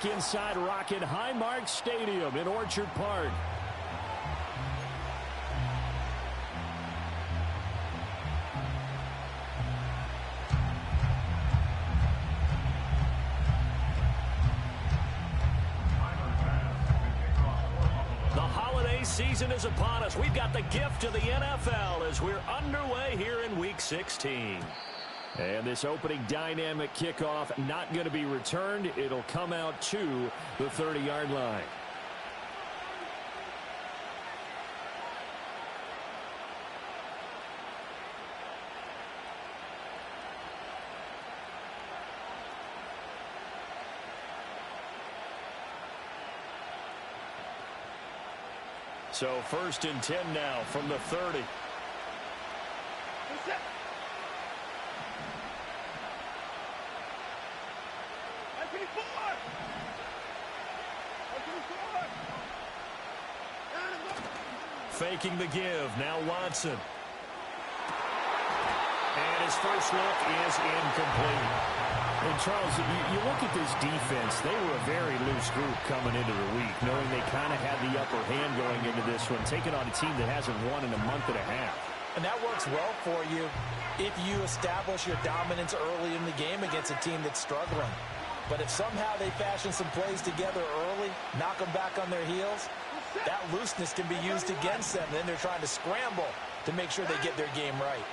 back inside Rocket Highmark Stadium in Orchard Park. The holiday season is upon us. We've got the gift of the NFL as we're underway here in Week 16. And this opening dynamic kickoff not going to be returned. It'll come out to the 30-yard line. So 1st and 10 now from the 30. Faking the give. Now Watson. And his first look is incomplete. And Charles, you look at this defense, they were a very loose group coming into the week, knowing they kind of had the upper hand going into this one, taking on a team that hasn't won in a month and a half. And that works well for you if you establish your dominance early in the game against a team that's struggling. But if somehow they fashion some plays together early, knock them back on their heels, that looseness can be used against them. Then they're trying to scramble to make sure they get their game right.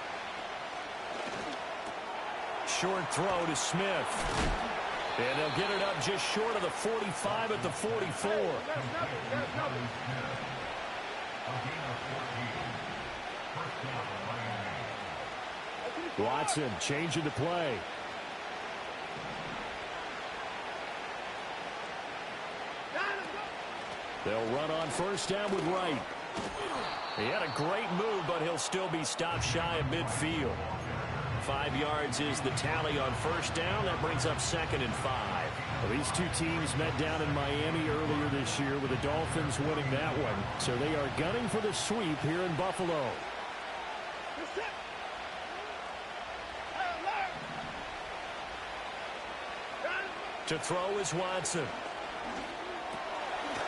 Short throw to Smith. And they'll get it up just short of the 45 at the 44. Watson changing the play. They'll run on 1st down with Wright. He had a great move, but he'll still be stopped shy of midfield. 5 yards is the tally on 1st down. That brings up 2nd and 5. Well, these two teams met down in Miami earlier this year with the Dolphins winning that one. So they are gunning for the sweep here in Buffalo. To throw is Watson.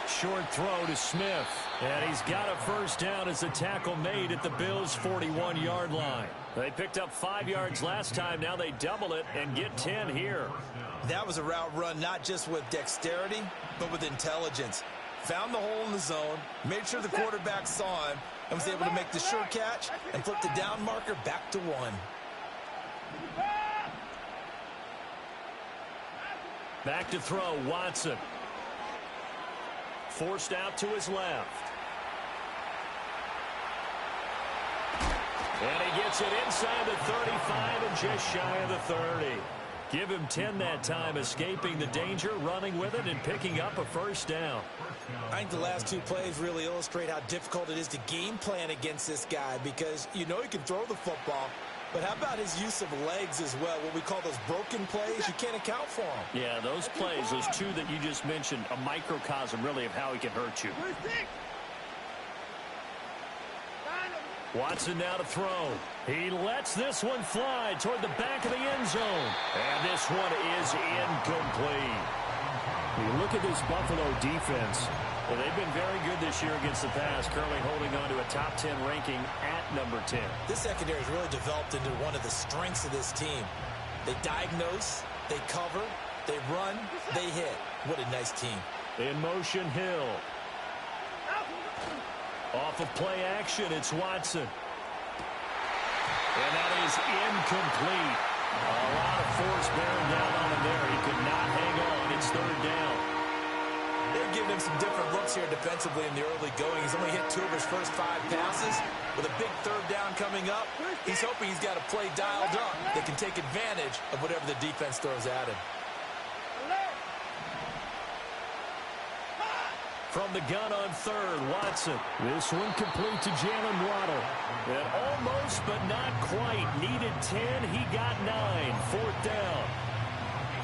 Short throw to Smith. And he's got a 1st down as the tackle made at the Bills' 41-yard line. They picked up 5 yards last time. Now they double it and get 10 here. That was a route run not just with dexterity, but with intelligence. Found the hole in the zone, made sure the quarterback saw him, and was able to make the sure catch and flip the down marker back to 1. Back to throw, Watson. Forced out to his left. And he gets it inside the 35 and just shy of the 30. Give him 10 that time, escaping the danger, running with it, and picking up a 1st down. I think the last 2 plays really illustrate how difficult it is to game plan against this guy because you know he can throw the football, but how about his use of legs as well? What we call those broken plays, you can't account for them. Yeah, those plays, those 2 that you just mentioned, a microcosm really of how he can hurt you. Watson now to throw. He lets this one fly toward the back of the end zone. And this one is incomplete. You look at this Buffalo defense. Well, they've been very good this year against the pass, currently holding on to a top 10 ranking at number 10. This secondary has really developed into one of the strengths of this team. They diagnose, they cover, they run, they hit. What a nice team. In motion, Hill. Off of play action, it's Watson. And that is incomplete. A lot of force bearing down on him there. He could not hang on. It's 3rd down. They're giving him some different looks here defensively in the early going. He's only hit 2 of his first 5 passes. With a big 3rd down coming up, he's hoping he's got a play dialed up that can take advantage of whatever the defense throws at him. From the gun on 3rd, Watson. This one complete to Jalen Waddle. And almost, but not quite. Needed 10. He got 9. 4th down.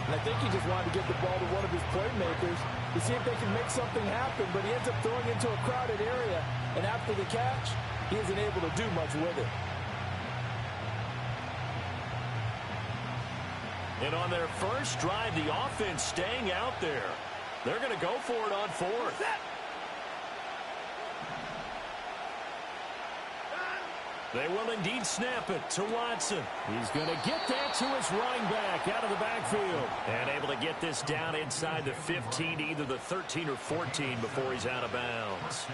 And I think he just wanted to get the ball to one of his playmakers to see if they can make something happen, but he ends up throwing into a crowded area. And after the catch, he isn't able to do much with it. And on their first drive, the offense staying out there. They're going to go for it on fourth. They will indeed snap it to Watson. He's going to get that to his running back out of the backfield. And able to get this down inside the 15, either the 13 or 14 before he's out of bounds.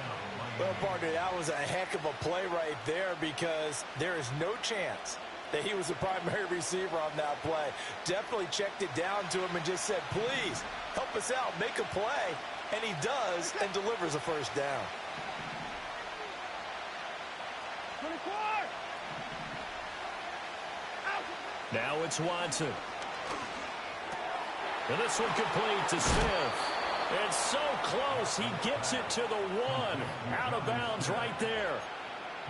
Well, partner, that was a heck of a play right there because there is no chance that he was the primary receiver on that play. Definitely checked it down to him and just said, please, help us out, make a play. And he does and delivers a first down. Now it's Watson. And this one complete to Smith. It's so close. He gets it to the 1. Out of bounds right there.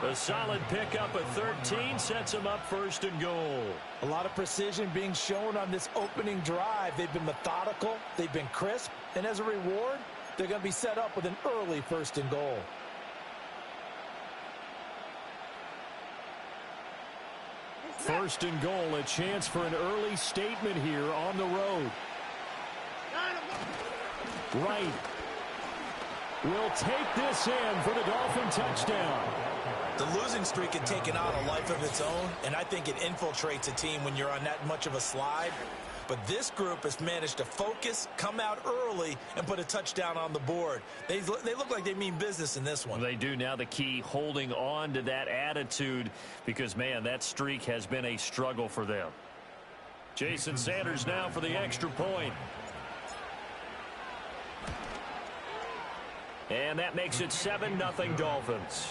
A solid pickup at 13 sets him up first and goal. A lot of precision being shown on this opening drive. They've been methodical. They've been crisp. And as a reward, they're going to be set up with an early first and goal. First and goal, a chance for an early statement here on the road. Wright will take this in for the Dolphin touchdown. The losing streak had taken on a life of its own, and I think it infiltrates a team when you're on that much of a slide. But this group has managed to focus, come out early, and put a touchdown on the board. They look like they mean business in this one. They do. Now the key, holding on to that attitude, because, man, that streak has been a struggle for them. Jason Sanders now for the extra point. And that makes it 7-0 Dolphins.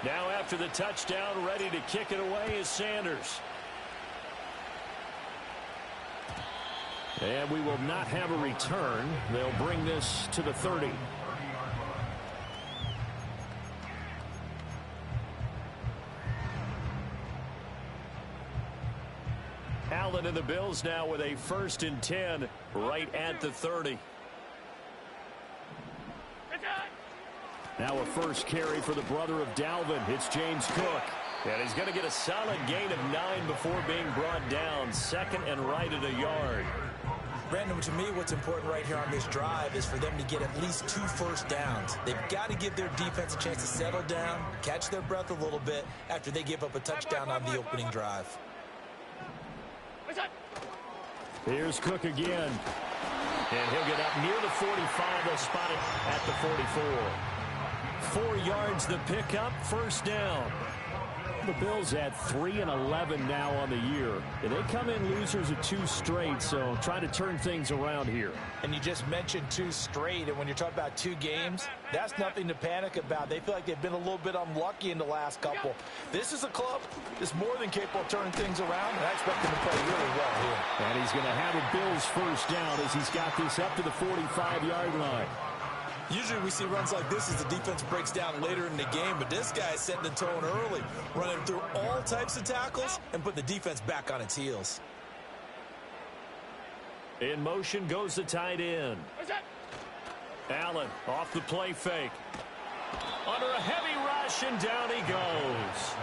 Now after the touchdown, ready to kick it away is Sanders. And we will not have a return. They'll bring this to the 30. Allen and the Bills now with a 1st and 10 right at the 30. Now a first carry for the brother of Dalvin. It's James Cook. And he's going to get a solid gain of 9 before being brought down. 2nd and right at a yard. Brandon, to me, what's important right here on this drive is for them to get at least 2 first downs. They've got to give their defense a chance to settle down, catch their breath a little bit after they give up a touchdown on the opening drive. Here's Cook again. And he'll get up near the 45. They'll spot it at the 44. 4 yards the pickup, first down. The Bills at 3-11 now on the year. And they come in losers of 2 straight, so trying to turn things around here. And you just mentioned 2 straight, and when you're talking about 2 games, that's nothing to panic about. They feel like they've been a little bit unlucky in the last couple. This is a club that's more than capable of turning things around, and I expect them to play really well here. And he's going to have a Bills first down as he's got this up to the 45-yard line. Usually we see runs like this as the defense breaks down later in the game, but this guy is setting the tone early, running through all types of tackles and put the defense back on its heels. In motion goes the tight end. Allen off the play fake. Under a heavy rush, and down he goes.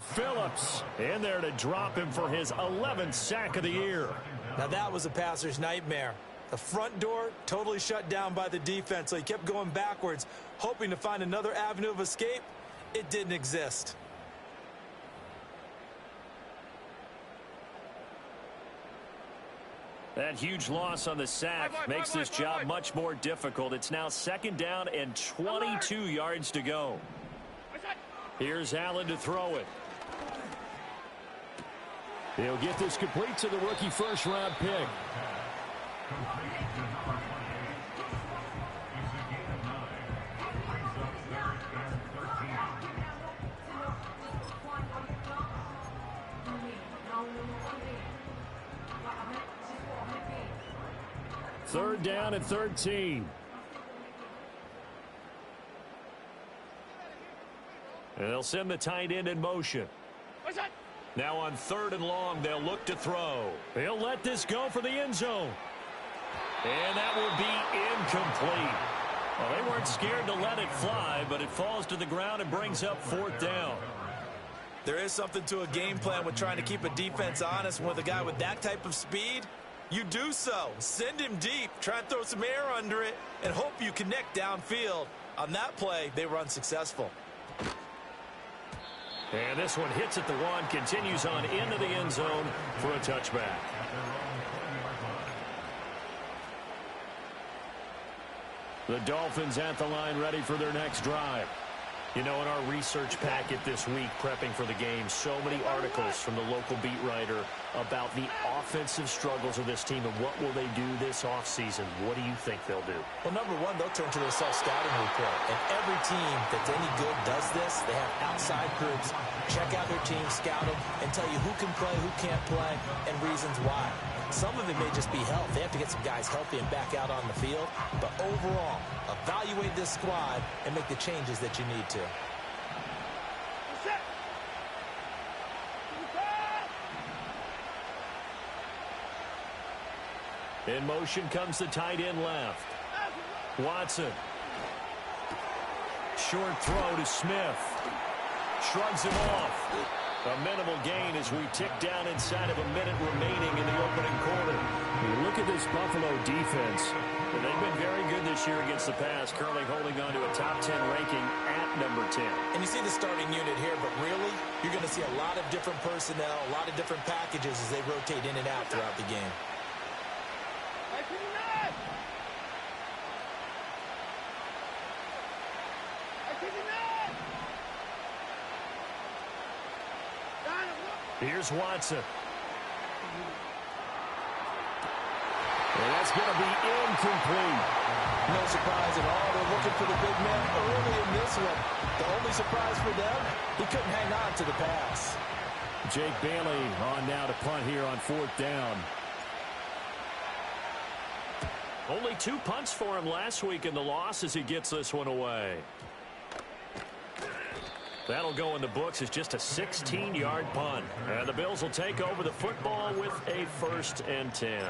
Phillips in there to drop him for his 11th sack of the year. Now that was a passer's nightmare. The front door totally shut down by the defense, so he kept going backwards, hoping to find another avenue of escape. It didn't exist. That huge loss on the sack makes this job much more difficult. It's now 2nd down and 22 yards to go. Here's Allen to throw it. He'll get this complete to the rookie first-round pick. Third down and 13. And they'll send the tight end in motion. Now on 3rd and long, they'll look to throw. He'll let this go for the end zone. And that will be incomplete. Well, they weren't scared to let it fly, but it falls to the ground and brings up 4th down. There is something to a game plan with trying to keep a defense honest. With a guy with that type of speed, you do so. Send him deep, try and throw some air under it, and hope you connect downfield. On that play, they were unsuccessful. And this one hits at the 1, continues on into the end zone for a touchback. The Dolphins at the line, ready for their next drive. You know, in our research packet this week, prepping for the game, so many articles from the local beat writer about the offensive struggles of this team and what will they do this offseason. What do you think they'll do? Well, number one, they'll turn to their self-scouting report. And every team that's any good does this. They have outside groups. Check out their team, scout them, and tell you who can play, who can't play, and reasons why. Some of it may just be health. They have to get some guys healthy and back out on the field. But overall, evaluate this squad and make the changes that you need to. In motion comes the tight end left. Watson. Short throw to Smith. Shrugs him off. A minimal gain as we tick down inside of a minute remaining in the opening quarter. You look at this Buffalo defense. They've been very good this year against the pass, currently holding on to a top 10 ranking at number 10. And you see the starting unit here, but really, you're going to see a lot of different personnel, a lot of different packages as they rotate in and out throughout the game. Here's Watson. And that's going to be incomplete. No surprise at all. They're looking for the big man early in this one. The only surprise for them, he couldn't hang on to the pass. Jake Bailey on now to punt here on 4th down. Only 2 punts for him last week in the loss as he gets this one away. That'll go in the books as just a 16-yard punt. And the Bills will take over the football with a 1st and 10.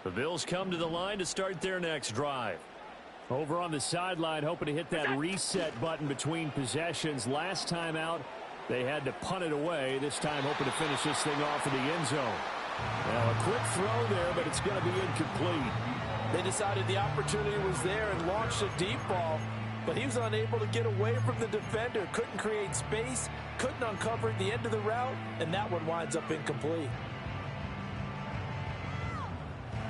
The Bills come to the line to start their next drive. Over on the sideline, hoping to hit that reset button between possessions. Last time out, they had to punt it away. This time hoping to finish this thing off in the end zone. Now a quick throw there, but it's going to be incomplete. They decided the opportunity was there and launched a deep ball, but he was unable to get away from the defender. Couldn't create space, couldn't uncover the end of the route, and that one winds up incomplete.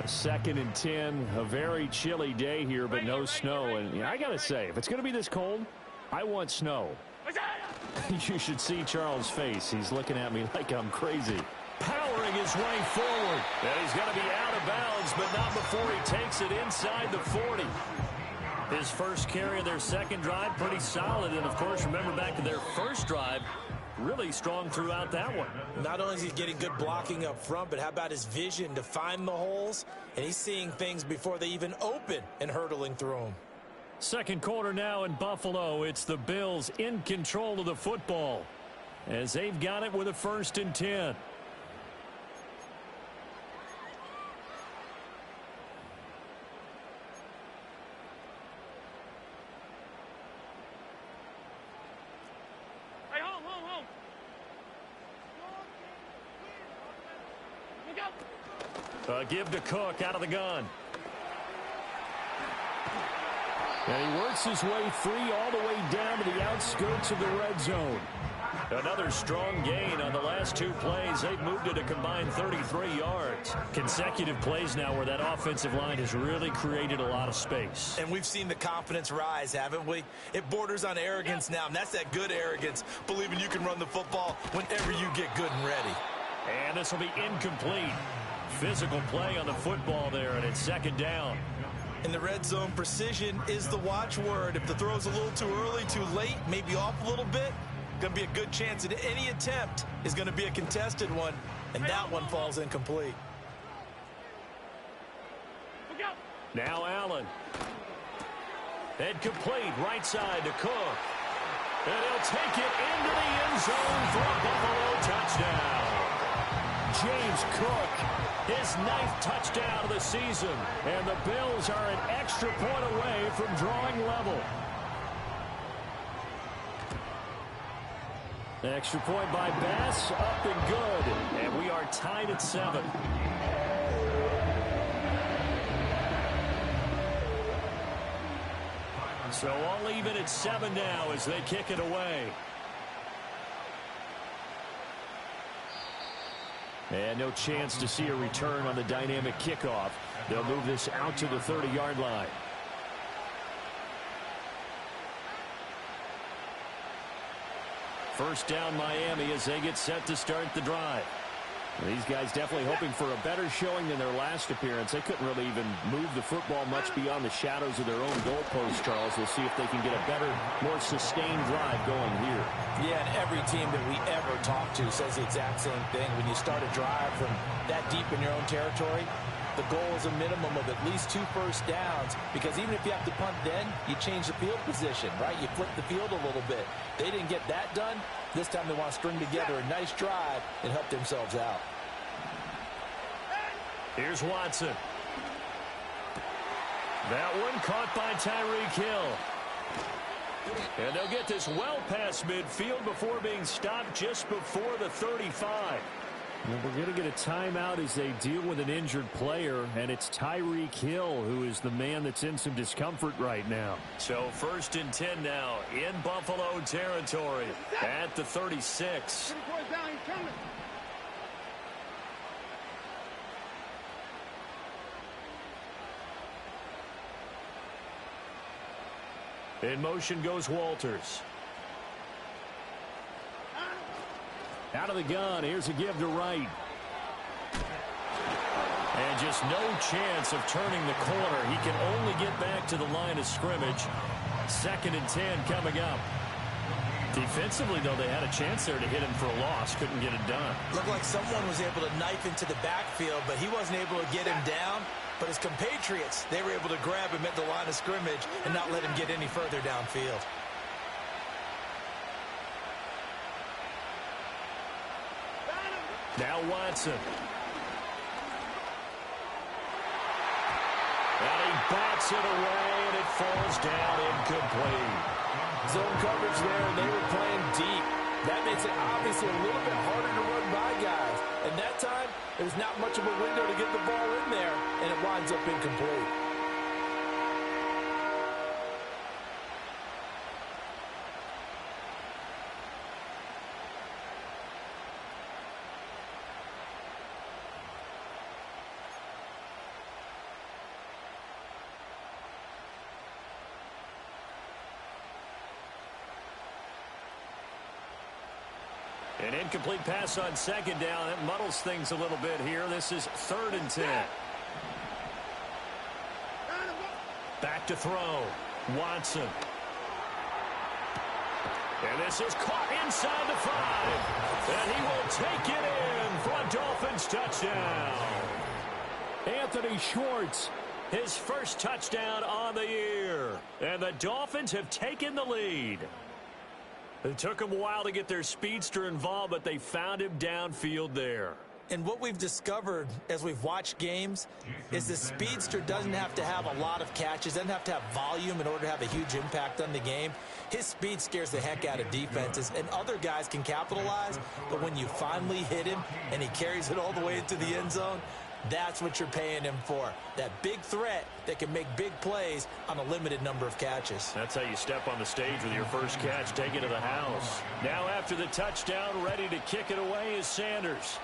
A 2nd and 10, a very chilly day here, but no snow. And I got to say, if it's going to be this cold, I want snow. You should see Charles' face. He's looking at me like I'm crazy. Powering his way forward. And he's going to be out of bounds, but not before he takes it inside the 40. His first carry of their second drive, pretty solid. And, of course, remember back to their first drive, really strong throughout that one. Not only is he getting good blocking up front, but how about his vision to find the holes? And he's seeing things before they even open and hurdling through them. Second quarter now in Buffalo. It's the Bills in control of the football as they've got it with a 1st and 10. Give to Cook out of the gun. And he works his way free all the way down to the outskirts of the red zone. Another strong gain on the last 2 plays. They've moved it a combined 33 yards. Consecutive plays now where that offensive line has really created a lot of space. And we've seen the confidence rise, haven't we? It borders on arrogance now, and that's that good arrogance, believing you can run the football whenever you get good and ready. And this will be incomplete. Physical play on the football there, and it's 2nd down. In the red zone, precision is the watchword. If the throw's a little too early, too late, maybe off a little bit, going to be a good chance that any attempt is going to be a contested one, and that one falls incomplete. Now Allen. And complete right side to Cook. And he'll take it into the end zone for a Buffalo touchdown. James Cook, his 9th touchdown of the season. And the Bills are an extra point away from drawing level. Extra point by Bass, up and good. And we are tied at 7. So all even at 7 now as they kick it away. And no chance to see a return on the dynamic kickoff. They'll move this out to the 30-yard line. First down Miami as they get set to start the drive. These guys definitely hoping for a better showing than their last appearance. They couldn't really even move the football much beyond the shadows of their own goalpost, Charles. We'll see if they can get a better, more sustained drive going here. Yeah, and every team that we ever talk to says the exact same thing. When you start a drive from that deep in your own territory, the goal is a minimum of at least 2 first downs, because even if you have to punt then, you change the field position, right? You flip the field a little bit. They didn't get that done. This time they want to string together a nice drive and help themselves out. Here's Watson. That one caught by Tyreek Hill. And they'll get this well past midfield before being stopped just before the 35. Well, we're going to get a timeout as they deal with an injured player, and it's Tyreek Hill who is the man that's in some discomfort right now. So 1st and 10 now in Buffalo territory at the 36. In motion goes Walters. Out of the gun, here's a give to Wright. And just no chance of turning the corner. He can only get back to the line of scrimmage. 2nd and 10 coming up. Defensively, though, they had a chance there to hit him for a loss. Couldn't get it done. Looked like someone was able to knife into the backfield, but he wasn't able to get him down. But his compatriots, they were able to grab him at the line of scrimmage and not let him get any further downfield. Now Watson. And he bats it away, and it falls down incomplete. Zone coverage there, and they were playing deep. That makes it obviously a little bit harder to run by guys. And that time, there's not much of a window to get the ball in there, and it winds up incomplete. An incomplete pass on 2nd down. That muddles things a little bit here. This is 3rd and 10. Back to throw. Watson. And this is caught inside the 5. And he will take it in for a Dolphins touchdown. Anthony Schwartz, his first touchdown on the year. And the Dolphins have taken the lead. It took them a while to get their speedster involved, but they found him downfield there. And what we've discovered as we've watched games is the speedster doesn't have to have a lot of catches, doesn't have to have volume in order to have a huge impact on the game. His speed scares the heck out of defenses, and other guys can capitalize, but when you finally hit him and he carries it all the way into the end zone, that's what you're paying him for. That big threat that can make big plays on a limited number of catches. That's how you step on the stage with your first catch, take it to the house. Now after the touchdown, ready to kick it away is Sanders.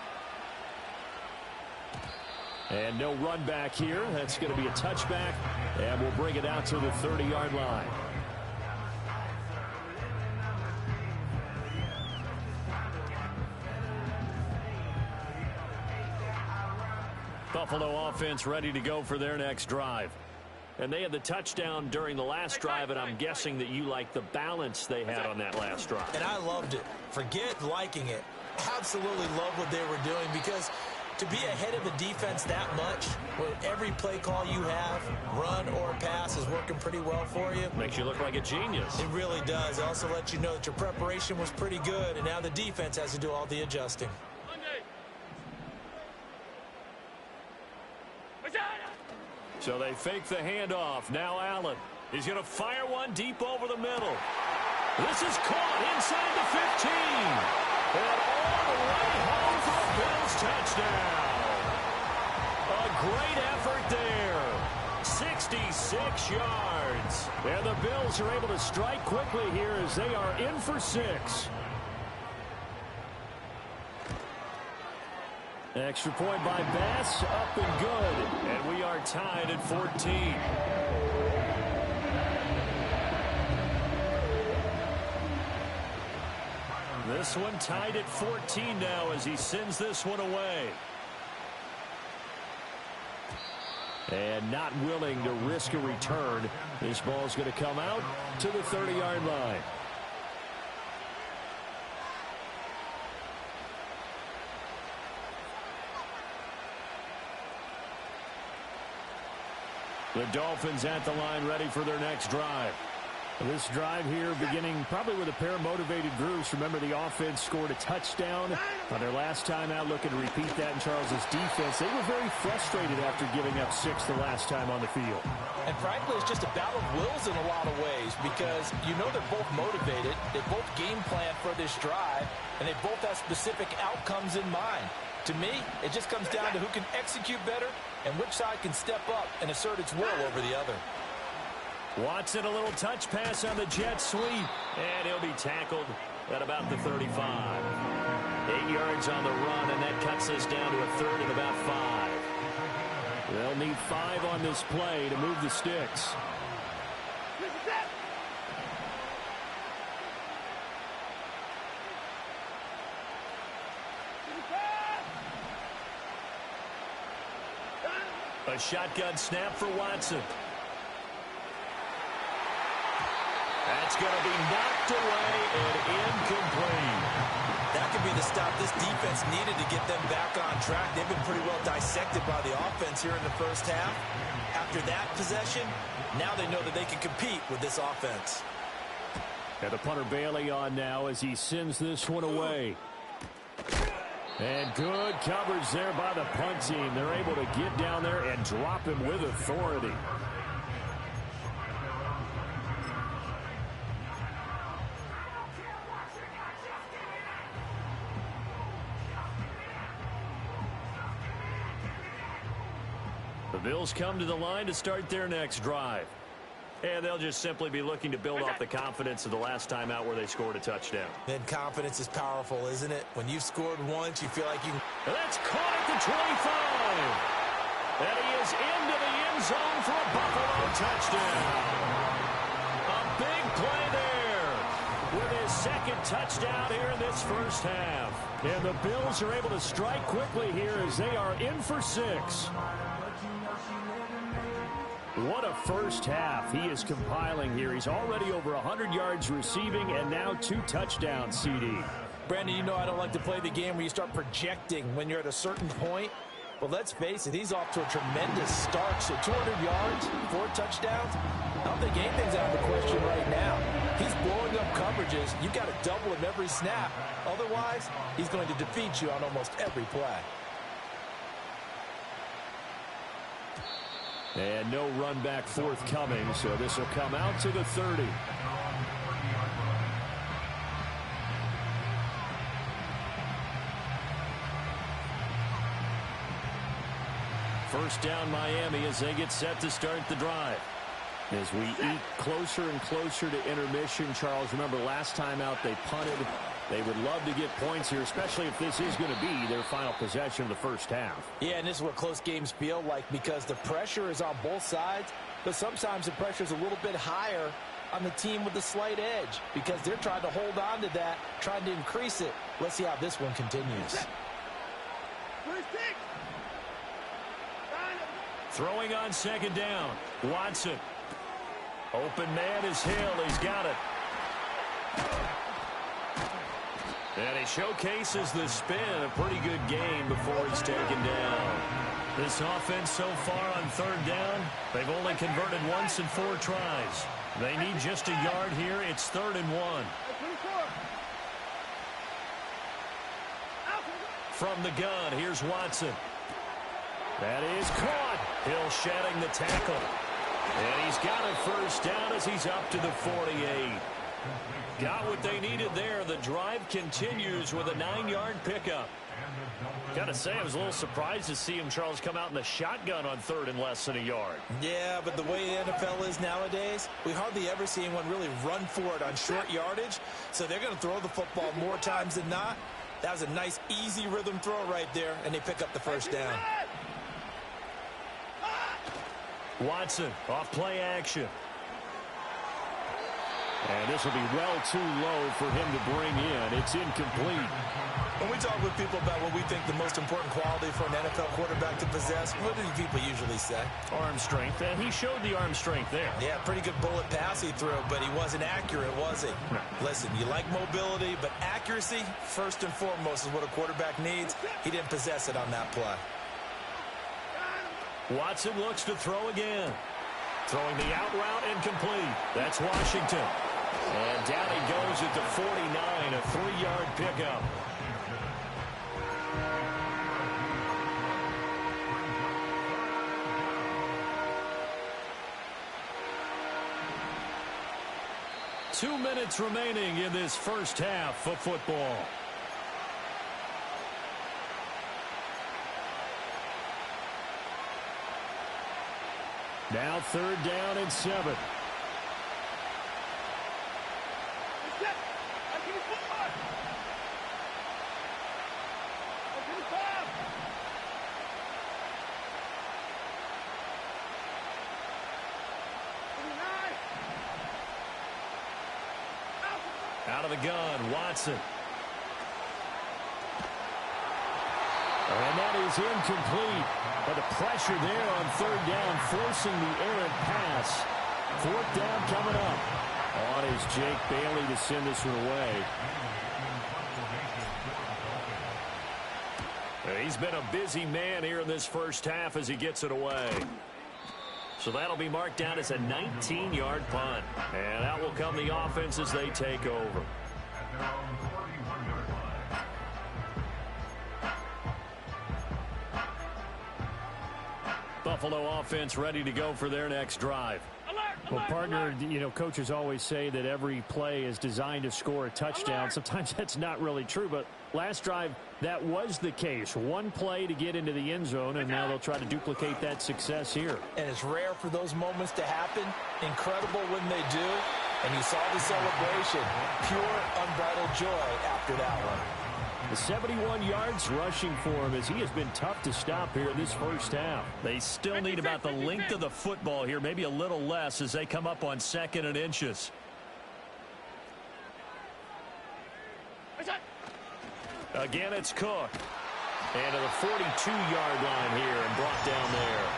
And no run back here. That's going to be a touchback, and we'll bring it out to the 30-yard line. Buffalo offense ready to go for their next drive. And they had the touchdown during the last drive, and I'm guessing that you like the balance they had on that last drive. And I loved it. Forget liking it. Absolutely love what they were doing, because To be ahead of a defense that much, where every play call you have, run or pass, is working pretty well for you. Makes you look like a genius. It really does. It also lets you know that your preparation was pretty good, and now the defense has to do all the adjusting. So they fake the handoff. Now Allen. He's going to fire one deep over the middle. This is caught inside the 15. And all the way home for a Bills touchdown. A great effort there. 66 yards. And the Bills are able to strike quickly here as they are in for 6. Extra point by Bass, up and good. And we are tied at 14. This one tied at 14 now as he sends this one away. And not willing to risk a return. This ball is going to come out to the 30-yard line. The Dolphins at the line, ready for their next drive. This drive here beginning probably with a pair of motivated groups. Remember, the offense scored a touchdown on their last time out. Looking to repeat that in Charles's defense. They were very frustrated after giving up 6 the last time on the field. And frankly, it's just a battle of wills in a lot of ways because you know they're both motivated. They both game plan for this drive, and they both have specific outcomes in mind. To me, it just comes down to who can execute better and which side can step up and assert its will over the other. Watson, a little touch pass on the jet sweep, and he'll be tackled at about the 35. 8 yards on the run, and that cuts us down to a third and about 5. They'll need 5 on this play to move the sticks. A shotgun snap for Watson. That's going to be knocked away and incomplete. That could be the stop this defense needed to get them back on track. They've been pretty well dissected by the offense here in the first half. After that possession, now they know that they can compete with this offense. And the punter Bailey on now as he sends this one away. And good coverage there by the punt team. They're able to get down there and drop him with authority. The Bills come to the line to start their next drive. And they'll just simply be looking to build off the confidence of the last time out where they scored a touchdown. Then confidence is powerful, isn't it? When you've scored once, you feel like you... And that's caught at the 25. And he is into the end zone for a Buffalo touchdown. A big play there with his second touchdown here in this first half. And the Bills are able to strike quickly here as they are in for 6. What a first half he is compiling here. He's already over 100 yards receiving and now 2 touchdowns, CD. Brandon, you know I don't like to play the game where you start projecting when you're at a certain point. But let's face it, he's off to a tremendous start. So 200 yards, 4 touchdowns. I don't think anything's out of the question right now. He's blowing up coverages. You've got to double him every snap. Otherwise, he's going to defeat you on almost every play. And no run back forthcoming, so this will come out to the 30. First down Miami as they get set to start the drive. As we eat closer and closer to intermission, Charles, remember last time out they punted. They would love to get points here, especially if this is going to be their final possession of the first half. Yeah, and this is what close games feel like because the pressure is on both sides, but sometimes the pressure is a little bit higher on the team with the slight edge because they're trying to hold on to that, trying to increase it. Let's see how this one continues. Throwing on second down. Watson. Open man is Hill. He's got it. And he showcases the spin. A pretty good game before he's taken down. This offense so far on third down, they've only converted once in 4 tries. They need just a yard here. It's 3rd and 1. From the gun, here's Watson. That is caught. Hill shedding the tackle. And he's got a first down as he's up to the 48. Got what they needed there. The drive continues with a 9-yard pickup. Got to say, I was a little surprised to see him, Charles, come out in the shotgun on 3rd and less than a yard. Yeah, but the way the NFL is nowadays, we hardly ever see anyone really run for it on short yardage. So they're going to throw the football more times than not. That was a nice, easy rhythm throw right there, and they pick up the first down. Watson off play action. And this will be well too low for him to bring in. It's incomplete. When we talk with people about what we think the most important quality for an NFL quarterback to possess, what do people usually say? Arm strength, and he showed the arm strength there. Yeah, pretty good bullet pass he threw, but he wasn't accurate, was he? No. Listen, you like mobility, but accuracy, first and foremost, is what a quarterback needs. He didn't possess it on that play. Watson looks to throw again. Throwing the out route incomplete. That's Washington. And down he goes at the 49, a 3-yard pickup. Two minutes remaining in this first half of football. Now 3rd down and 7. Out of the gun, Watson. And that is incomplete. But the pressure there on 3rd down, forcing the errant pass. 4th down coming up. On is Jake Bailey to send this one away. He's been a busy man here in this first half as he gets it away. So that'll be marked down as a 19-yard punt. And out will come the offense as they take over. Buffalo offense ready to go for their next drive. Well, partner, you know, coaches always say that every play is designed to score a touchdown. Sometimes that's not really true, but last drive, that was the case. One play to get into the end zone, and now they'll try to duplicate that success here. And it's rare for those moments to happen. Incredible when they do. And you saw the celebration. Pure, unbridled joy after that one. The 71 yards rushing for him as he has been tough to stop here in this first half. They still need about the length of the football here, maybe a little less as they come up on 2nd and inches. Again, it's Cook. And to the 42-yard line here and brought down there.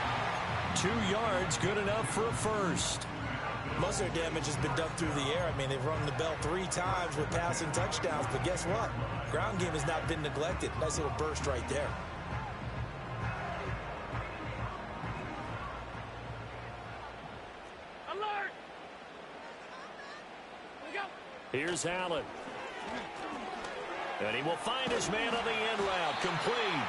2 yards, good enough for a first. Most of their damage has been done through the air. I mean, they've rung the bell 3 times with passing touchdowns, but guess what? Ground game has not been neglected. Nice little burst right there. Alert! Here we go. Here's Allen. And he will find his man on the end route, complete.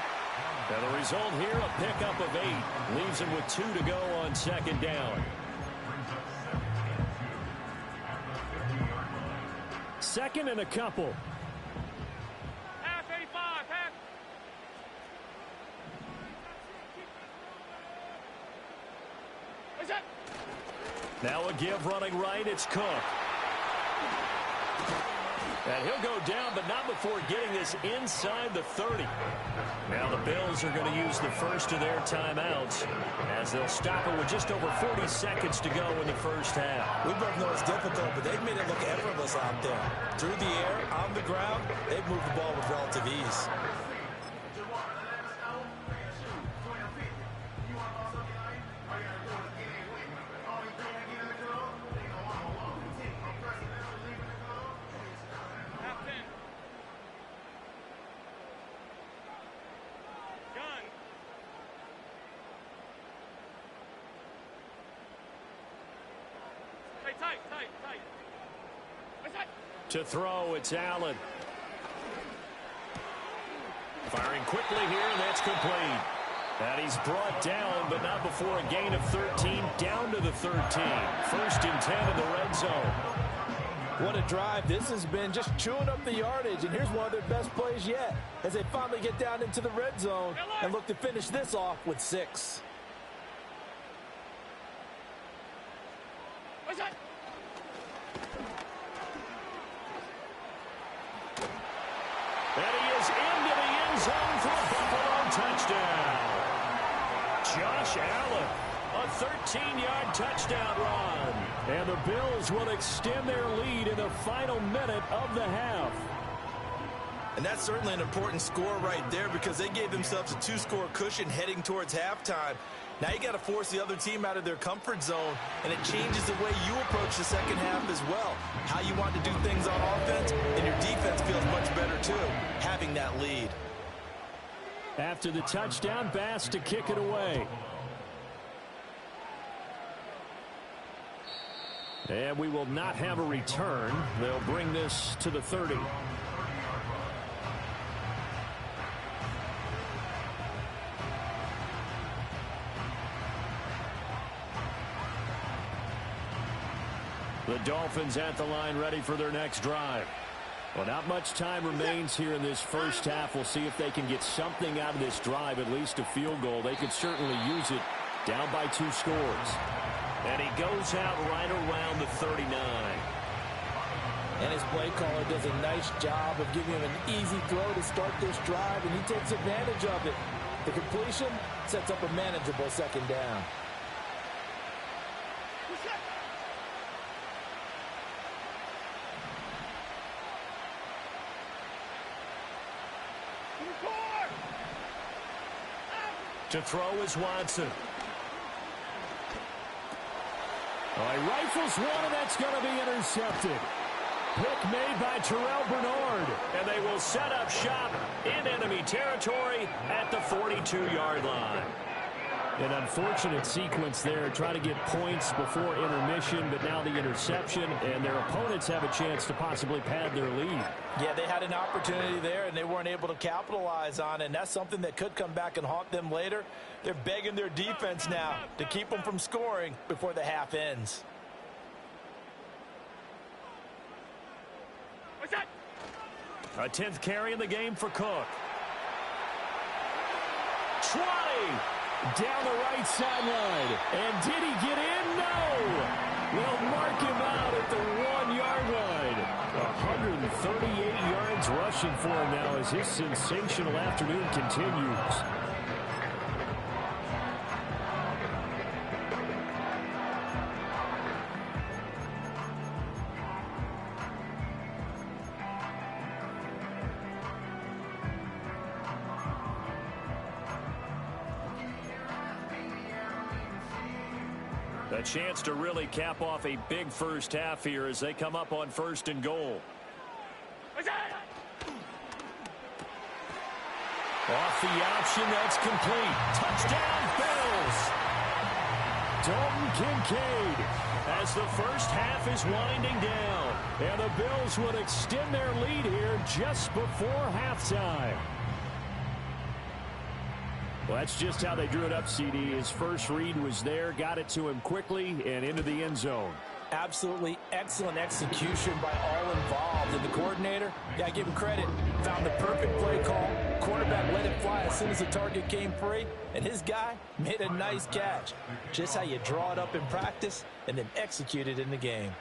And the result here, a pickup of 8. Leaves him with 2 to go on 2nd down. 2nd and a couple. Half 85, half. Is it? Now a give running right, it's Cook. And he'll go down, but not before getting this inside the 30. Now the Bills are going to use the first of their timeouts as they'll stop it with just over 40 seconds to go in the first half. We both know it's difficult, but they've made it look effortless out there. Through the air, on the ground, they've moved the ball with relative ease. To throw, it's Allen. Firing quickly here, and that's complete. And he's brought down, but not before a gain of 13, down to the 13. First and 10 in the red zone. What a drive this has been, just chewing up the yardage. And here's one of their best plays yet, as they finally get down into the red zone and look to finish this off with 6. And he is into the end zone for a Buffalo touchdown. Josh Allen, a 13-yard touchdown run. And the Bills will extend their lead in the final minute of the half. And that's certainly an important score right there, because they gave themselves a 2-score cushion heading towards halftime. Now you got to force the other team out of their comfort zone, and it changes the way you approach the second half as well. How you want to do things on offense, and your defense feels much better too, having that lead. After the touchdown, Bass to kick it away. And we will not have a return. They'll bring this to the 30. The Dolphins at the line, ready for their next drive. Well, not much time remains here in this first half. We'll see if they can get something out of this drive, at least a field goal. They could certainly use it, down by 2 scores. And he goes out right around the 39. And his play caller does a nice job of giving him an easy throw to start this drive, and he takes advantage of it. The completion sets up a manageable second down. To throw is Watson. All right, rifles one, and that's going to be intercepted. Pick made by Terrell Bernard. And they will set up shop in enemy territory at the 42-yard line. An unfortunate sequence there, trying to get points before intermission, but now the interception, and their opponents have a chance to possibly pad their lead. Yeah, they had an opportunity there, and they weren't able to capitalize on it, and that's something that could come back and haunt them later. They're begging their defense now to keep them from scoring before the half ends. A 10th carry in the game for Cook. 20. Down the right sideline. And did he get in? No. We'll mark him out at the 1-yard line. 138 yards rushing for him now as his sensational afternoon continues. A chance to really cap off a big first half here as they come up on 1st and goal. Off the option, that's complete. Touchdown, Bills. Dalton Kincaid. As the first half is winding down. And the Bills would extend their lead here just before halftime. Well, that's just how they drew it up, CD. His first read was there, got it to him quickly, and into the end zone. Absolutely excellent execution by all involved. And the coordinator, yeah, I give him credit, found the perfect play call. Quarterback let it fly as soon as the target came free, and his guy made a nice catch. Just how you draw it up in practice and then execute it in the game.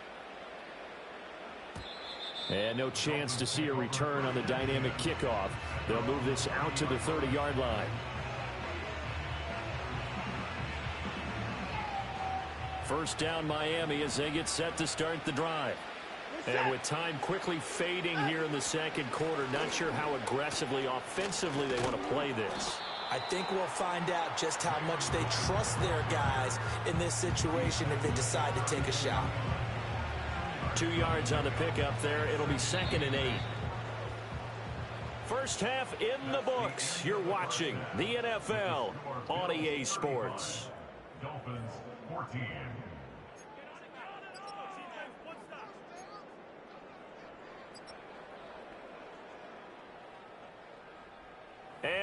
And no chance to see a return on the dynamic kickoff. They'll move this out to the 30-yard line. First down Miami as they get set to start the drive. And with time quickly fading here in the second quarter, not sure how aggressively, offensively they want to play this. I think we'll find out just how much they trust their guys in this situation if they decide to take a shot. 2 yards on the pickup there. It'll be 2nd and 8. First half in the books. You're watching the NFL on EA Sports. Dolphins 14.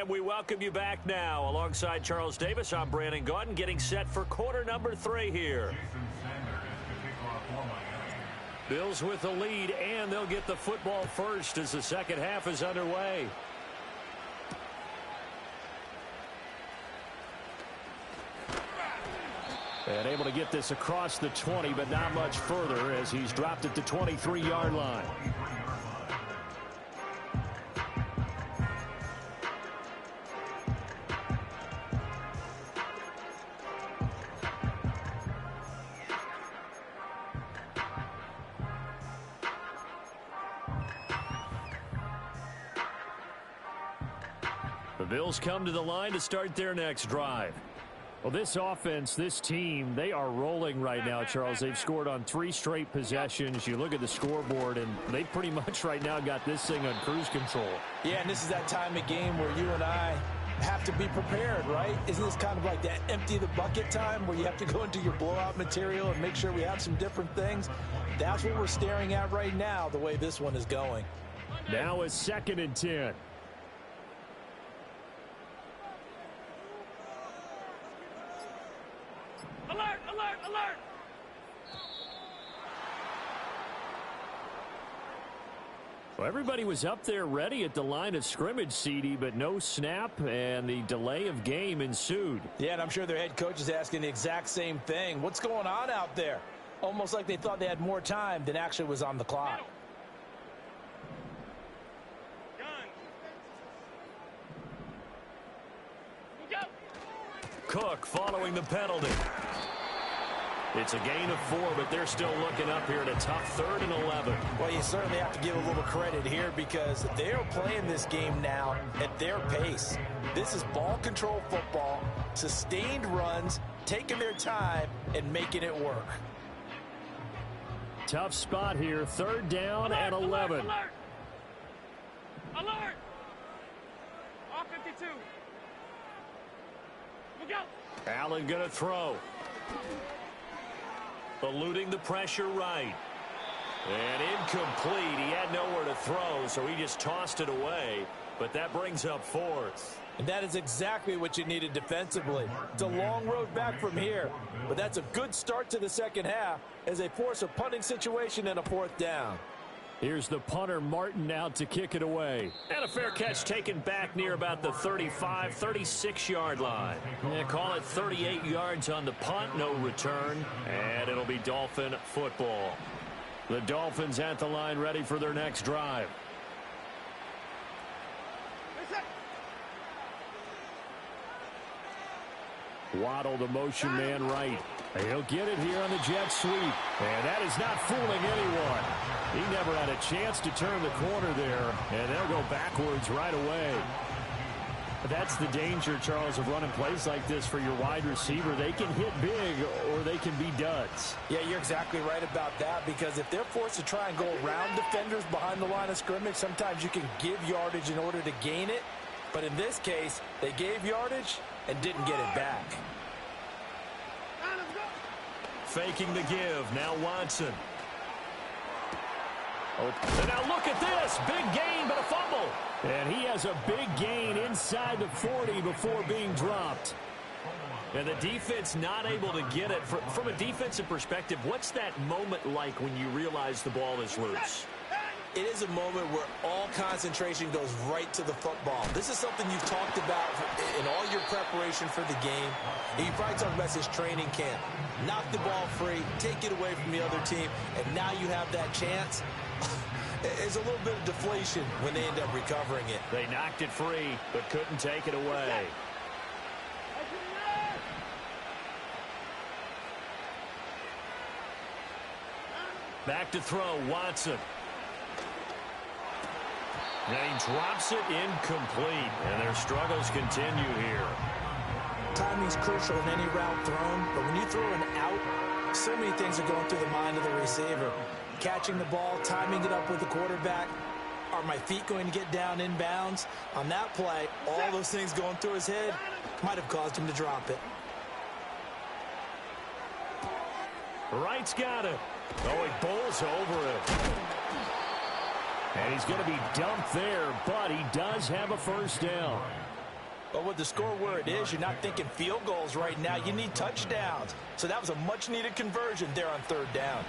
we welcome you back now. Alongside Charles Davis, I'm Brandon Gaudin, getting set for quarter number 3 here. Bills with the lead, and they'll get the football first as the second half is underway. And able to get this across the 20, but not much further as he's dropped at the 23-yard line. The Bills come to the line to start their next drive. Well, this offense, this team, they are rolling right now, Charles. They've scored on 3 straight possessions. You look at the scoreboard, and they pretty much right now got this thing on cruise control. Yeah, and this is that time of game where you and I have to be prepared, right? Isn't this kind of like that empty the bucket time where you have to go into your blowout material and make sure we have some different things? That's what we're staring at right now, the way this one is going. Now a 2nd and 10. Alert, alert, alert! Well, everybody was up there ready at the line of scrimmage, CD, but no snap, and the delay of game ensued. Yeah, and I'm sure their head coach is asking the exact same thing. What's going on out there? Almost like they thought they had more time than actually was on the clock. Cook following the penalty. It's a gain of 4, but they're still looking up here at a tough 3rd and 11. Well, you certainly have to give a little credit here because they are playing this game now at their pace. This is ball control football, sustained runs, taking their time, and making it work. Tough spot here, 3rd down and 11. Alert! Alert! All 52. Look out! Allen going to throw. Eluding the pressure right. And incomplete. He had nowhere to throw, so he just tossed it away. But that brings up 4th. And that is exactly what you needed defensively. It's a long road back from here, but that's a good start to the second half as they force a punting situation and a 4th down. Here's the punter, Martin, out to kick it away. And a fair catch taken back near about the 35, 36-yard line. Yeah, call it 38 yards on the punt, no return. And it'll be Dolphin football. The Dolphins at the line ready for their next drive. Waddle, the motion man right. He'll get it here on the jet sweep. And that is not fooling anyone. He never had a chance to turn the corner there. And they'll go backwards right away. That's the danger, Charles, of running plays like this for your wide receiver. They can hit big or they can be duds. Yeah, you're exactly right about that because if they're forced to try and go around defenders behind the line of scrimmage, sometimes you can give yardage in order to gain it. But in this case, they gave yardage and didn't get it back. Faking the give. Now Watson. And now look at this. Big gain, but a fumble. And he has a big gain inside the 40 before being dropped. And the defense not able to get it. From a defensive perspective, what's that moment like when you realize the ball is loose? It is a moment where all concentration goes right to the football. This is something you've talked about in all your preparation for the game. And you probably talked about this training camp. Knock the ball free, take it away from the other team, and now you have that chance. There's a little bit of deflation when they end up recovering it. They knocked it free, but couldn't take it away. Back to throw, Watson. And he drops it incomplete, and their struggles continue here. Timing's crucial in any route thrown, but when you throw an out, so many things are going through the mind of the receiver. Catching the ball, timing it up with the quarterback. Are my feet going to get down inbounds? On that play, all those things going through his head might have caused him to drop it. Wright's got it. Oh, he bowls over it. And he's going to be dumped there, but he does have a 1st down. But with the score where it is, you're not thinking field goals right now. You need touchdowns. So that was a much-needed conversion there on third down.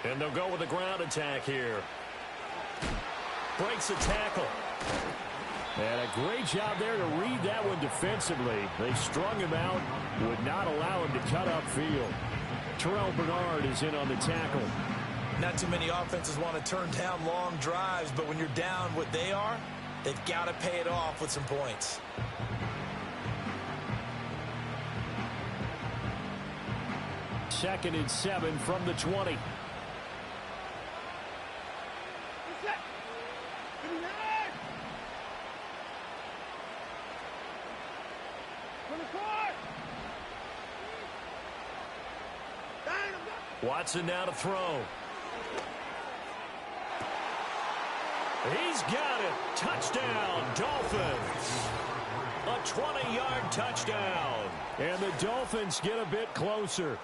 And they'll go with the ground attack here. Breaks a tackle. And a great job there to read that one defensively. They strung him out, would not allow him to cut upfield. Terrell Bernard is in on the tackle. Not too many offenses want to turn down long drives, but when you're down what they are, they've got to pay it off with some points. Second and 7 from the 20. Watson now to throw. He's got it. Touchdown, Dolphins. A 20-yard touchdown. And the Dolphins get a bit closer.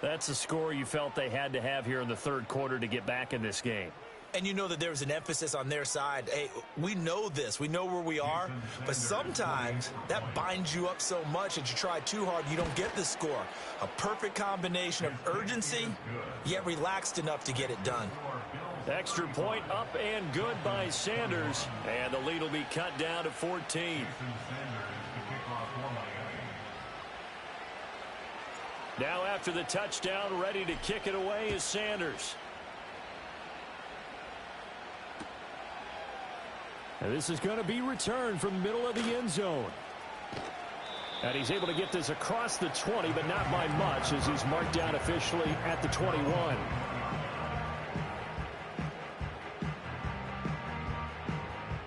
That's a score you felt they had to have here in the third quarter to get back in this game. And you know that there's an emphasis on their side. Hey, we know this. We know where we are. But sometimes that binds you up so much that you try too hard, you don't get the score. A perfect combination of urgency, yet relaxed enough to get it done. Extra point up and good by Sanders. And the lead will be cut down to 14. Now after the touchdown, ready to kick it away is Sanders. And this is going to be returned from the middle of the end zone. And he's able to get this across the 20, but not by much, as he's marked down officially at the 21.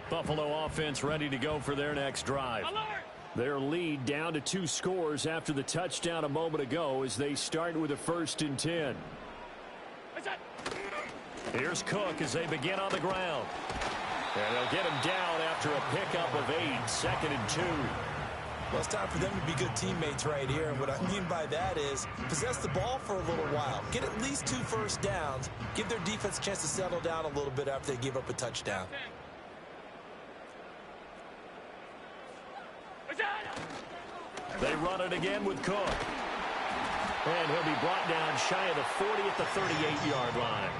Buffalo offense ready to go for their next drive. Alert! Their lead down to 2 scores after the touchdown a moment ago as they start with a 1st and 10. Here's Cook as they begin on the ground. And they'll get him down after a pickup of 8, 2nd and 2. Well, it's time for them to be good teammates right here. And what I mean by that is possess the ball for a little while. Get at least 2 first downs. Give their defense a chance to settle down a little bit after they give up a touchdown. They run it again with Cook. And he'll be brought down shy of the 40 at the 38-yard line.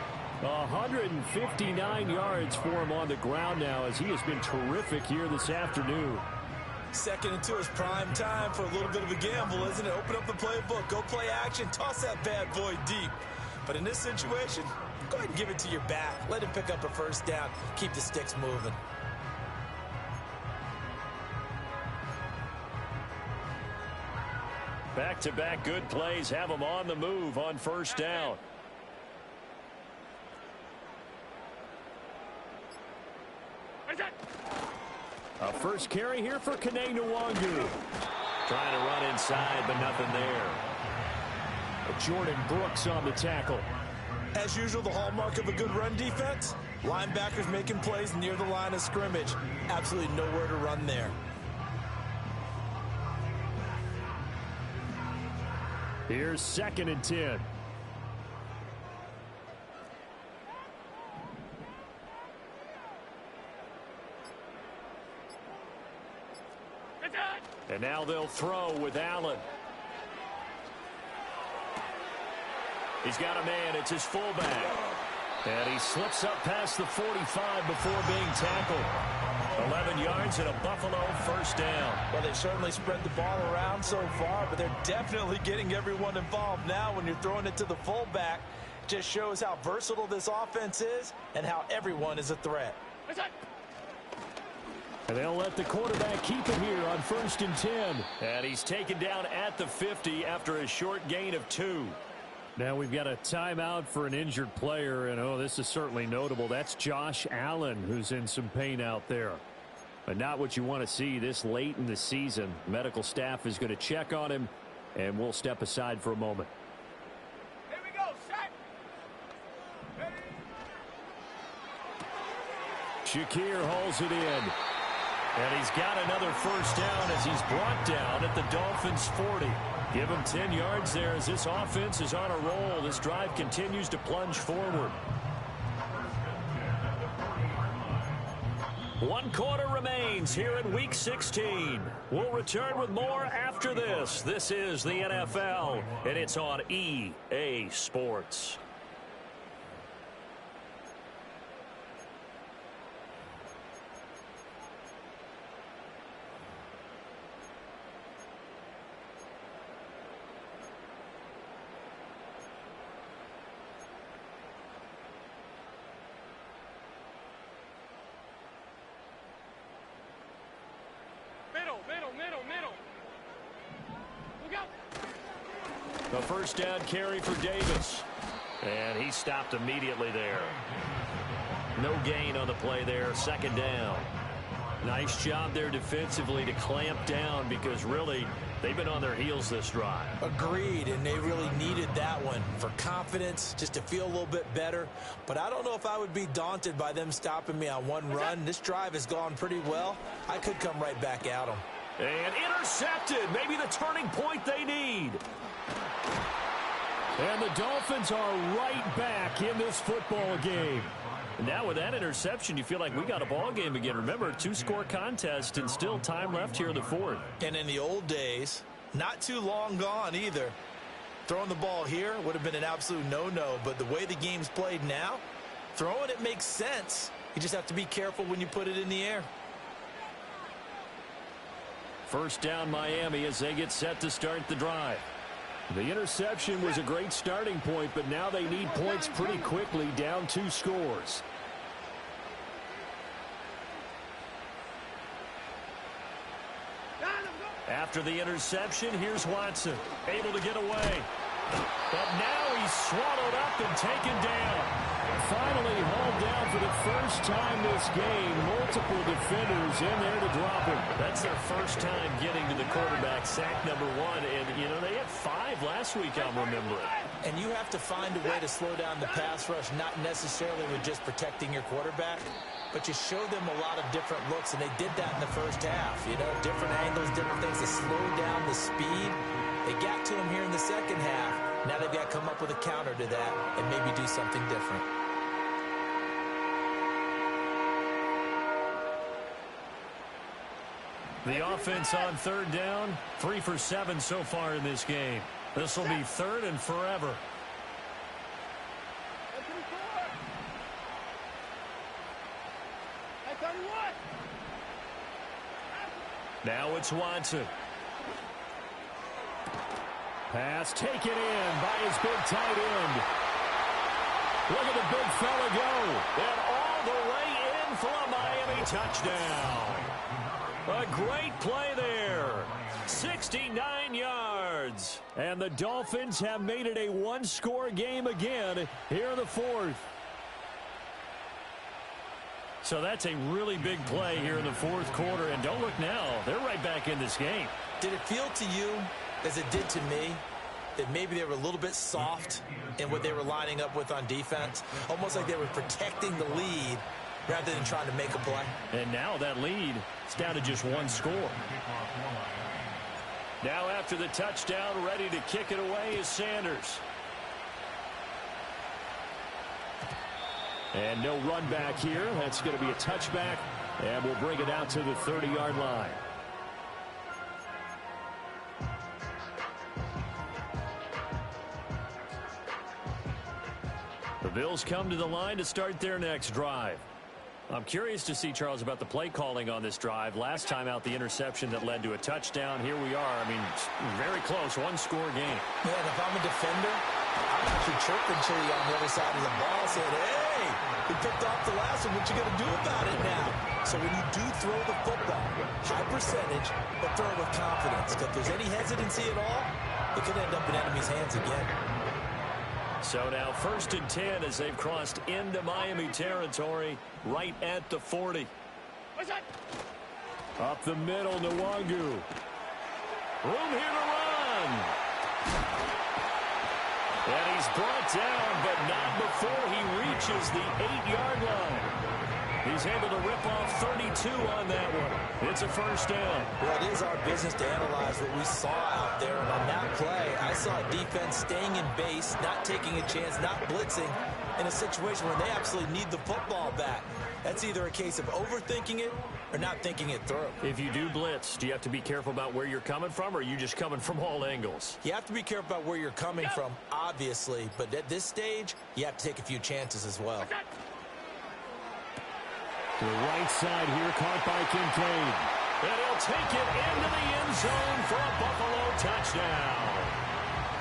159 yards for him on the ground now, as he has been terrific here this afternoon. 2nd and 2 is prime time for a little bit of a gamble, isn't it? Open up the playbook, go play action, toss that bad boy deep. But in this situation, go ahead and give it to your back. Let him pick up a first down. Keep the sticks moving. Back-to-back good plays have them on the move on first down. A first carry here for Kene Nwangu. Trying to run inside, but nothing there. Jordan Brooks on the tackle. As usual, the hallmark of a good run defense, linebackers making plays near the line of scrimmage. Absolutely nowhere to run there. Here's 2nd and 10. And now they'll throw with Allen. He's got a man. It's his fullback. And he slips up past the 45 before being tackled. 11 yards and a Buffalo first down. Well, they've certainly spread the ball around so far, but they're definitely getting everyone involved now when you're throwing it to the fullback. Just shows how versatile this offense is and how everyone is a threat. And they'll let the quarterback keep it here on 1st and 10. And he's taken down at the 50 after a short gain of 2. Now we've got a timeout for an injured player, and oh, this is certainly notable. That's Josh Allen, who's in some pain out there. But not what you want to see this late in the season. Medical staff is going to check on him, and we'll step aside for a moment. Here we go, set. Shakir hauls it in. And he's got another first down as he's brought down at the Dolphins 40. Give him 10 yards there as this offense is on a roll. This drive continues to plunge forward. One quarter remains here in Week 16. We'll return with more after this. This is the NFL, and it's on EA Sports. Middle. Look out. The first down carry for Davis. And he stopped immediately there. No gain on the play there. Second down. Nice job there defensively to clamp down because really they've been on their heels this drive. Agreed, and they really needed that one for confidence, just to feel a little bit better. But I don't know if I would be daunted by them stopping me on one run. This drive has gone pretty well. I could come right back at them. And intercepted. Maybe the turning point they need. And the Dolphins are right back in this football game. Now with that interception, you feel like we got a ball game again. Remember, 2-score contest and still time left here in the fourth. And in the old days, not too long gone either. Throwing the ball here would have been an absolute no-no, but the way the game's played now, throwing it makes sense. You just have to be careful when you put it in the air. First down Miami as they get set to start the drive. The interception was a great starting point, but now they need points pretty quickly, down 2 scores. After the interception, here's Watson, able to get away. But now he's swallowed up and taken down. Finally hauled down for the first time this game. Multiple defenders in there to drop him. That's their first time getting to the quarterback, sack number 1. And, you know, they had 5 last week, I'm remembering. And you have to find a way to slow down the pass rush, not necessarily with just protecting your quarterback, but you show them a lot of different looks, and they did that in the first half. You know, different angles, different things to slow down the speed. They got to him here in the second half. Now they've got to come up with a counter to that and maybe do something different. The offense on third down, 3 for 7 so far in this game. This will be third and forever. Now it's Watson. Pass taken in by his big tight end. Look at the big fella go. And all the way in for a Miami touchdown. A great play there. 69 yards. And the Dolphins have made it a 1-score game again here in the fourth. So that's a really big play here in the fourth quarter. And don't look now. They're right back in this game. Did it feel to you, as it did to me, that maybe they were a little bit soft in what they were lining up with on defense? Almost like they were protecting the lead rather than trying to make a play. And now that lead is down to just 1 score. Now after the touchdown, ready to kick it away is Sanders. And no run back here. That's going to be a touchback, and we'll bring it out to the 30-yard line. The Bills come to the line to start their next drive. I'm curious to see, Charles, about the play calling on this drive. Last time out, the interception that led to a touchdown. Here we are. I mean, very close, 1-score game. Yeah, and if I'm a defender, I'm actually chirping Chili on the other side of the ball saying, hey, we picked off the last one. What you going to do about it now? So when you do throw the football, high percentage, but throw it with confidence. If there's any hesitancy at all, it could end up in enemy's hands again. So now 1st and 10 as they've crossed into Miami territory right at the 40. Up the middle, Nwangu. Room here to run. And he's brought down, but not before he reaches the 8-yard line. He's able to rip off 32 on that one. It's a first down. Well, it is our business to analyze what we saw out there. And on that play, I saw a defense staying in base, not taking a chance, not blitzing in a situation where they absolutely need the football back. That's either a case of overthinking it or not thinking it through. If you do blitz, do you have to be careful about where you're coming from, or are you just coming from all angles? You have to be careful about where you're coming from, obviously, but at this stage, you have to take a few chances as well. To the right side here, caught by Kincaid. And he'll take it into the end zone for a Buffalo touchdown.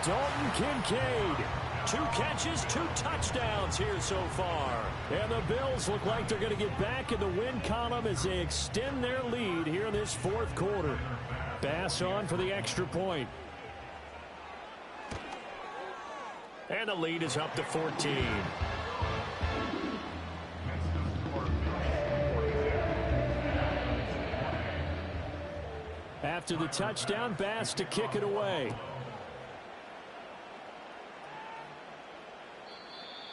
Dalton Kincaid. 2 catches, 2 touchdowns here so far. And the Bills look like they're going to get back in the win column as they extend their lead here in this fourth quarter. Bass on for the extra point. And the lead is up to 14. After the touchdown, Bass to kick it away.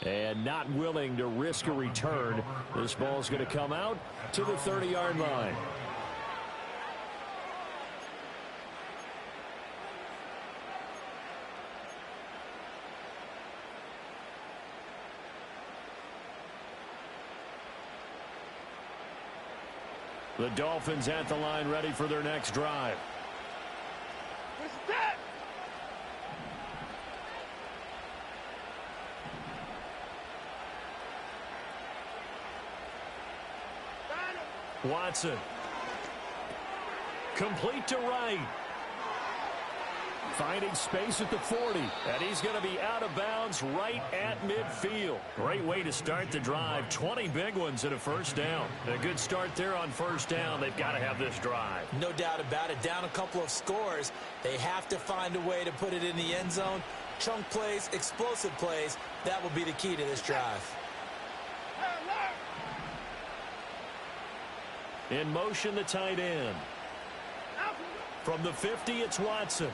And not willing to risk a return. This ball's going to come out to the 30-yard line. The Dolphins at the line, ready for their next drive. Watson. Complete to Wright. Finding space at the 40. And he's going to be out of bounds right at midfield. Great way to start the drive. 20 big ones and a first down. A good start there on first down. They've got to have this drive. No doubt about it. Down a couple of scores. They have to find a way to put it in the end zone. Chunk plays, explosive plays. That will be the key to this drive. In motion, the tight end. From the 50, it's Watson.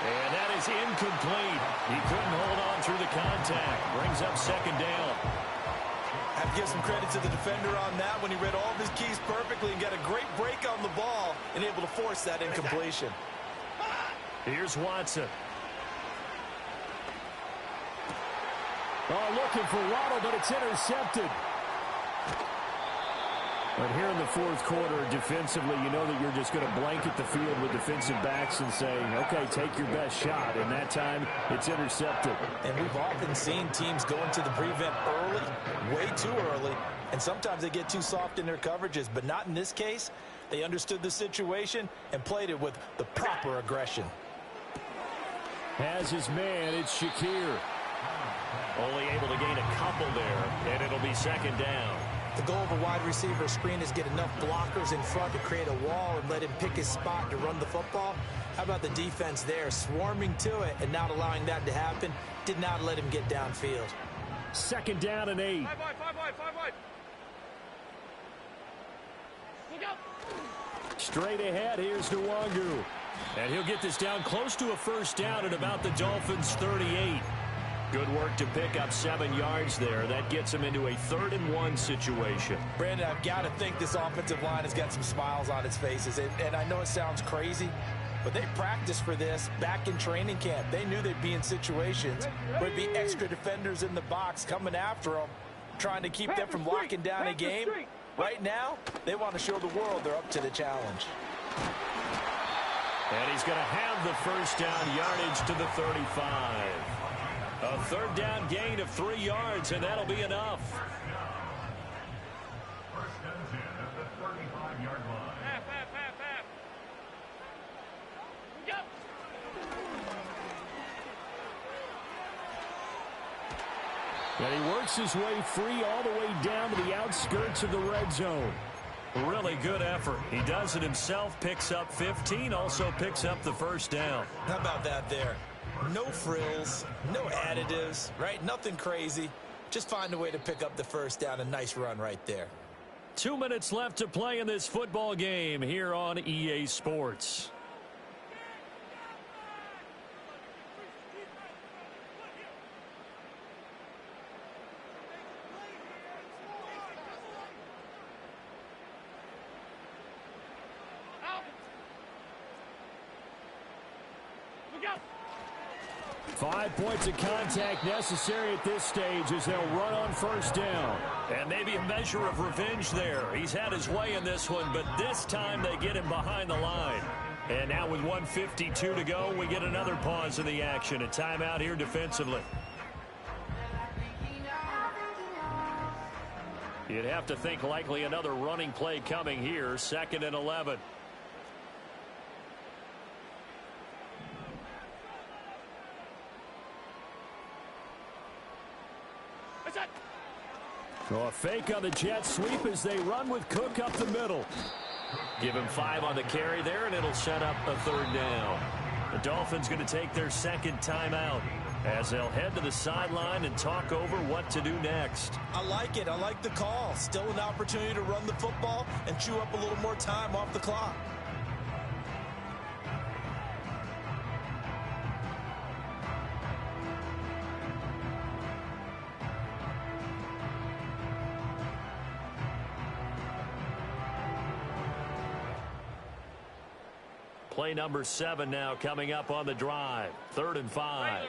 And that is incomplete. He couldn't hold on through the contact. Brings up second down. I have to give some credit to the defender on that when he read all of his keys perfectly and got a great break on the ball and able to force that incompletion. Here's Watson. Oh, looking for Waddle, but it's intercepted. But here in the fourth quarter, defensively, you know that you're just going to blanket the field with defensive backs and say, okay, take your best shot. And that time, it's intercepted. And we've often seen teams go into the prevent early, way too early, and sometimes they get too soft in their coverages, but not in this case. They understood the situation and played it with the proper aggression. Has his man, it's Shakir. Only able to gain a couple there, and it'll be second down. The goal of a wide receiver screen is get enough blockers in front to create a wall and let him pick his spot to run the football. How about the defense there, swarming to it and not allowing that to happen? Did not let him get downfield. Second down and 8. 5 wide. Look out. Straight ahead, here's Nwangu. And he'll get this down close to a first down at about the Dolphins' 38. Good work to pick up 7 yards there. That gets him into a 3rd and 1 situation. Brandon, I've got to think this offensive line has got some smiles on its faces. And I know it sounds crazy, but they practiced for this back in training camp. They knew they'd be in situations where there'd be extra defenders in the box coming after them, trying to keep them from locking down a game. Right now, they want to show the world they're up to the challenge. And he's going to have the first down yardage to the 35. A 3rd down gain of 3 yards, and that'll be enough. First and 10 at the 35-yard line. Half. Go. And he works his way free all the way down to the outskirts of the red zone. Really good effort. He does it himself, picks up 15, also picks up the first down. How about that there? No frills, no additives, right? Nothing crazy. Just find a way to pick up the first down. A nice run right there. 2 minutes left to play in this football game here on EA Sports. 5 points of contact necessary at this stage as they'll run on first down. And maybe a measure of revenge there. He's had his way in this one, but this time they get him behind the line. And now with 1:52 to go, we get another pause in the action. A timeout here defensively. You'd have to think likely another running play coming here. 2nd and 11. So a fake on the jet sweep as they run with Cook up the middle. Give him 5 on the carry there, and it'll set up a 3rd down. The Dolphins going to take their 2nd timeout as they'll head to the sideline and talk over what to do next. I like it. I like the call. Still an opportunity to run the football and chew up a little more time off the clock. Play number 7 now coming up on the drive. 3rd and 5.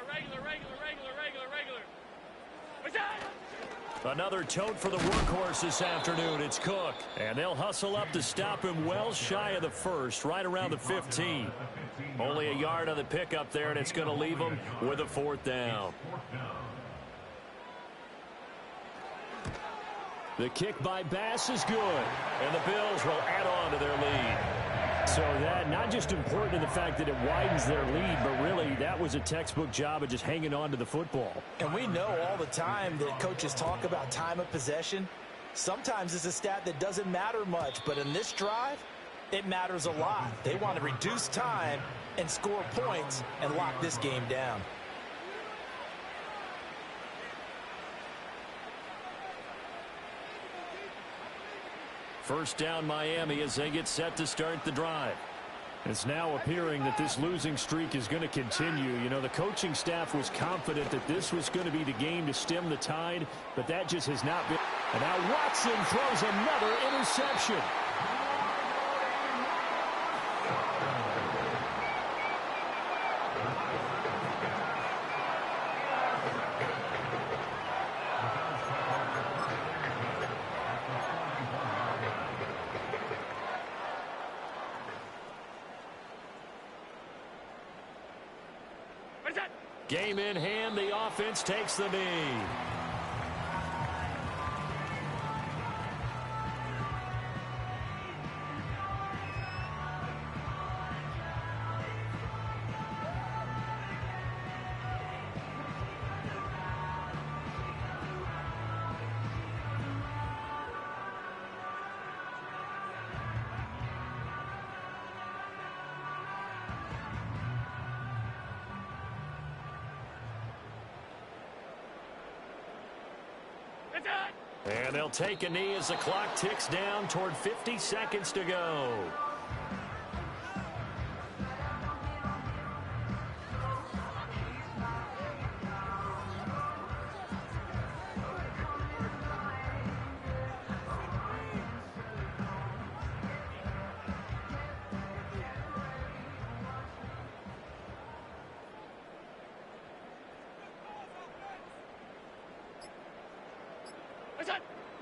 Another tote for the workhorse this afternoon. It's Cook. And they'll hustle up to stop him well shy of the 1st, right around the 15. Only a yard on the pickup there, and it's going to leave him with a 4th down. The kick by Bass is good. And the Bills will add on to their lead. So that not just important in the fact that it widens their lead, but really that was a textbook job of just hanging on to the football. And we know all the time that coaches talk about time of possession. Sometimes it's a stat that doesn't matter much, but in this drive, it matters a lot. They want to reduce time and score points and lock this game down. First down Miami as they get set to start the drive. It's now appearing that this losing streak is going to continue. You know, the coaching staff was confident that this was going to be the game to stem the tide, but that just has not been. And now Watson throws another interception. Game in hand, the offense takes the knee. And they'll take a knee as the clock ticks down toward 50 seconds to go.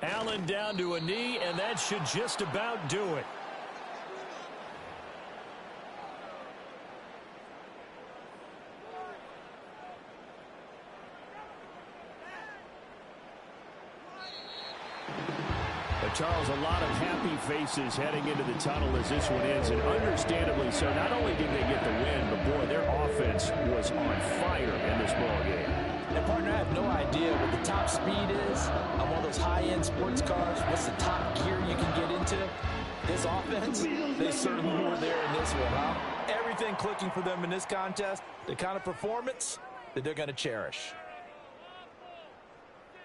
Allen down to a knee, and that should just about do it. But Charles, a lot of happy faces heading into the tunnel as this one ends, and understandably so. Not only did they get the win, but boy, their offense was on fire in this ball game. And, partner, I have no idea what the top speed is on one of those high-end sports cars. What's the top gear you can get into? This offense, they certainly were there in this one, huh? Everything clicking for them in this contest, the kind of performance that they're going to cherish.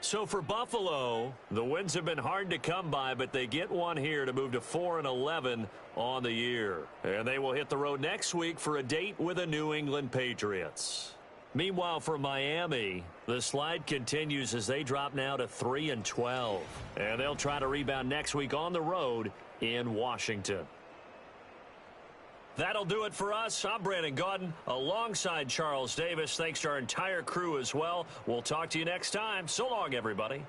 So for Buffalo, the wins have been hard to come by, but they get one here to move to 4-11 on the year. And they will hit the road next week for a date with the New England Patriots. Meanwhile, for Miami, the slide continues as they drop now to 3-12. And they'll try to rebound next week on the road in Washington. That'll do it for us. I'm Brandon Gaudin alongside Charles Davis. Thanks to our entire crew as well. We'll talk to you next time. So long, everybody.